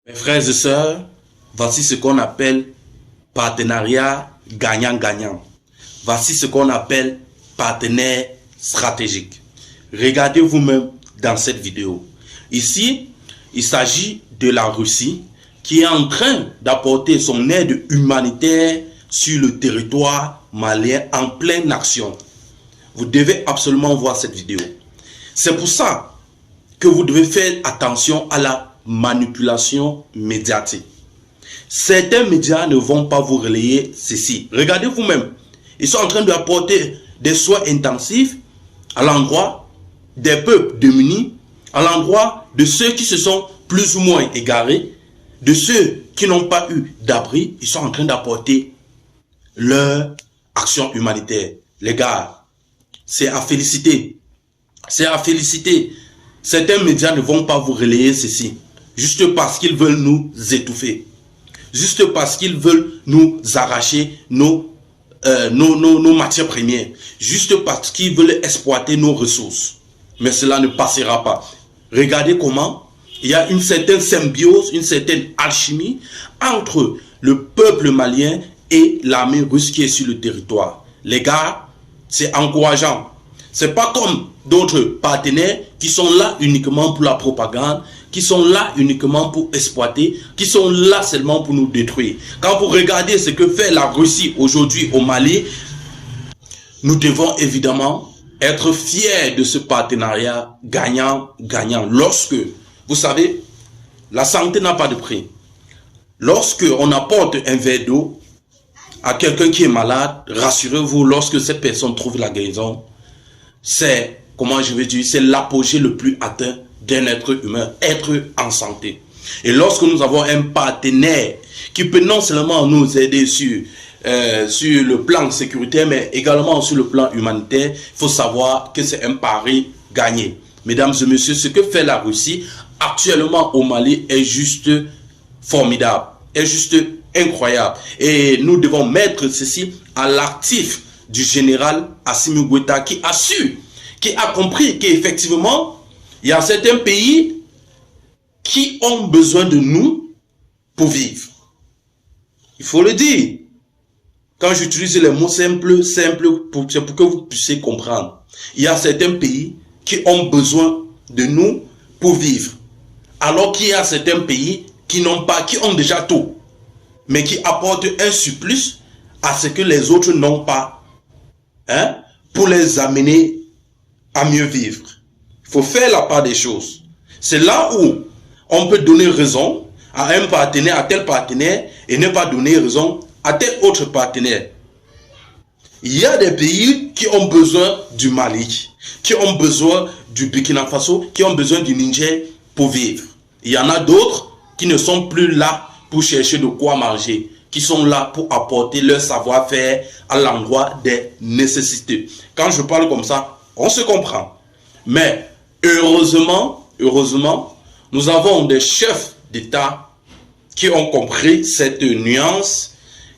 Mes frères et sœurs, voici ce qu'on appelle partenariat gagnant-gagnant. Voici ce qu'on appelle partenaire stratégique. Regardez vous-même dans cette vidéo. Ici, il s'agit de la Russie qui est en train d'apporter son aide humanitaire sur le territoire malien en pleine action. Vous devez absolument voir cette vidéo. C'est pour ça que vous devez faire attention à la manipulation médiatique. Certains médias ne vont pas vous relayer ceci. Regardez vous-même. Ils sont en train d'apporter des soins intensifs à l'endroit des peuples démunis, à l'endroit de ceux qui se sont plus ou moins égarés, de ceux qui n'ont pas eu d'abri. Ils sont en train d'apporter leur action humanitaire. Les gars, c'est à féliciter. C'est à féliciter. Certains médias ne vont pas vous relayer ceci. Juste parce qu'ils veulent nous étouffer. Juste parce qu'ils veulent nous arracher nos matières premières. Juste parce qu'ils veulent exploiter nos ressources. Mais cela ne passera pas. Regardez comment il y a une certaine symbiose, une certaine alchimie entre le peuple malien et l'armée russe qui est sur le territoire. Les gars, c'est encourageant. C'est pas comme d'autres partenaires qui sont là uniquement pour la propagande, qui sont là uniquement pour exploiter, qui sont là seulement pour nous détruire. Quand vous regardez ce que fait la Russie aujourd'hui au Mali, nous devons évidemment être fiers de ce partenariat gagnant-gagnant. Lorsque, vous savez, la santé n'a pas de prix. Lorsque on apporte un verre d'eau à quelqu'un qui est malade, rassurez-vous, lorsque cette personne trouve la guérison, c'est, comment je vais dire, c'est l'apogée le plus atteint d'un être humain, être en santé. Et lorsque nous avons un partenaire qui peut non seulement nous aider sur le plan sécuritaire, mais également sur le plan humanitaire, il faut savoir que c'est un pari gagné. Mesdames et messieurs, ce que fait la Russie actuellement au Mali est juste formidable, est juste incroyable. Et nous devons mettre ceci à l'actif du général Assimi Goïta qui a su, qui a compris qu'effectivement, il y a certains pays qui ont besoin de nous pour vivre. Il faut le dire. Quand j'utilise les mots simples, c'est pour que vous puissiez comprendre. Il y a certains pays qui ont besoin de nous pour vivre. Alors qu'il y a certains pays qui n'ont pas, qui ont déjà tout, mais qui apportent un surplus à ce que les autres n'ont pas, hein, pour les amener à mieux vivre. Il faut faire la part des choses. C'est là où on peut donner raison à un partenaire, à tel partenaire, et ne pas donner raison à tel autre partenaire. Il y a des pays qui ont besoin du Mali, qui ont besoin du Burkina Faso, qui ont besoin du Niger pour vivre. Il y en a d'autres qui ne sont plus là pour chercher de quoi manger, qui sont là pour apporter leur savoir-faire à l'endroit des nécessités. Quand je parle comme ça, on se comprend. Mais heureusement, nous avons des chefs d'État qui ont compris cette nuance,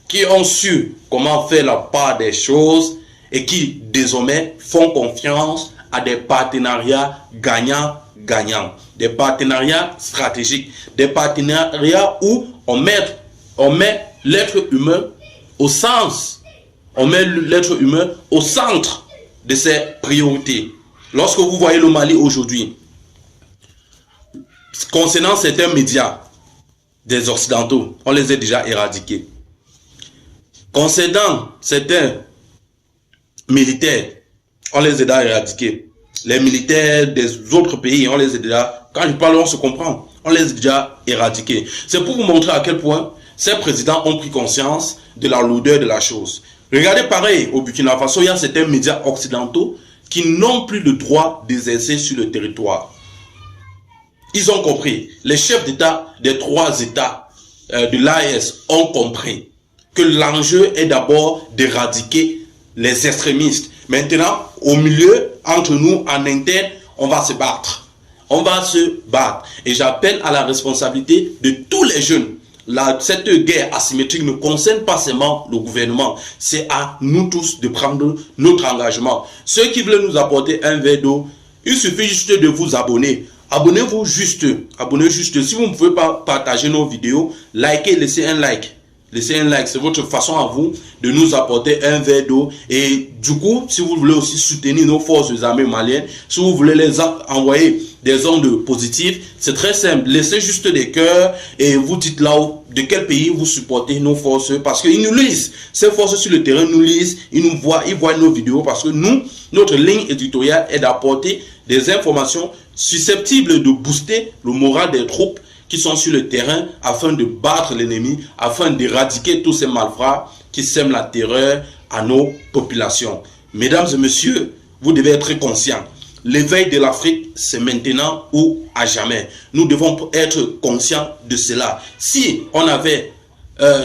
qui ont su comment faire la part des choses et qui désormais font confiance à des partenariats gagnants-gagnants, des partenariats stratégiques, des partenariats où on met l'être humain au sens, on met l'être humain au centre de ses priorités. Lorsque vous voyez le Mali aujourd'hui, concernant certains médias des Occidentaux, on les a déjà éradiqués. Concernant certains militaires, on les a déjà éradiqués. Les militaires des autres pays, on les a déjà, quand je parle, on se comprend, on les a déjà éradiqués. C'est pour vous montrer à quel point ces présidents ont pris conscience de la lourdeur de la chose. Regardez pareil, au Burkina Faso, il y a certains médias occidentaux qui n'ont plus le droit d'exercer sur le territoire. Ils ont compris. Les chefs d'État des 3 États de l'AES ont compris que l'enjeu est d'abord d'éradiquer les extrémistes. Maintenant, au milieu, entre nous, en interne, on va se battre. On va se battre. Et j'appelle à la responsabilité de tous les jeunes. Cette guerre asymétrique ne concerne pas seulement le gouvernement. C'est à nous tous de prendre notre engagement. Ceux qui veulent nous apporter un verre d'eau, il suffit juste de vous abonner Abonnez-vous juste. Abonnez-vous juste. Si vous ne pouvez pas partager nos vidéos, likez, laissez un like. Laissez un like, c'est votre façon à vous de nous apporter un verre d'eau. Et du coup, si vous voulez aussi soutenir nos forces armées maliennes, si vous voulez les envoyer des ondes positives, c'est très simple. Laissez juste des cœurs et vous dites là où, de quel pays vous supportez nos forces. Parce qu'ils nous lisent. Ces forces sur le terrain nous lisent, ils nous voient, ils voient nos vidéos. Parce que nous, notre ligne éditoriale est d'apporter des informations susceptibles de booster le moral des troupes qui sont sur le terrain afin de battre l'ennemi, afin d'éradiquer tous ces malfrats qui sèment la terreur à nos populations. Mesdames et messieurs, vous devez être conscients. L'éveil de l'Afrique, c'est maintenant ou à jamais. Nous devons être conscients de cela. Si on avait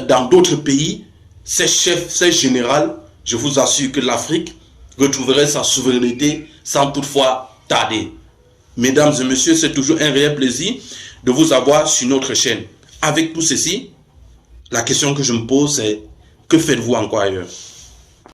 dans d'autres pays ces chefs, ces généraux, je vous assure que l'Afrique retrouverait sa souveraineté sans toutefois tarder. Mesdames et messieurs, c'est toujours un réel plaisir de vous avoir sur notre chaîne. Avec tout ceci, la question que je me pose, c'est que faites-vous encore ailleurs?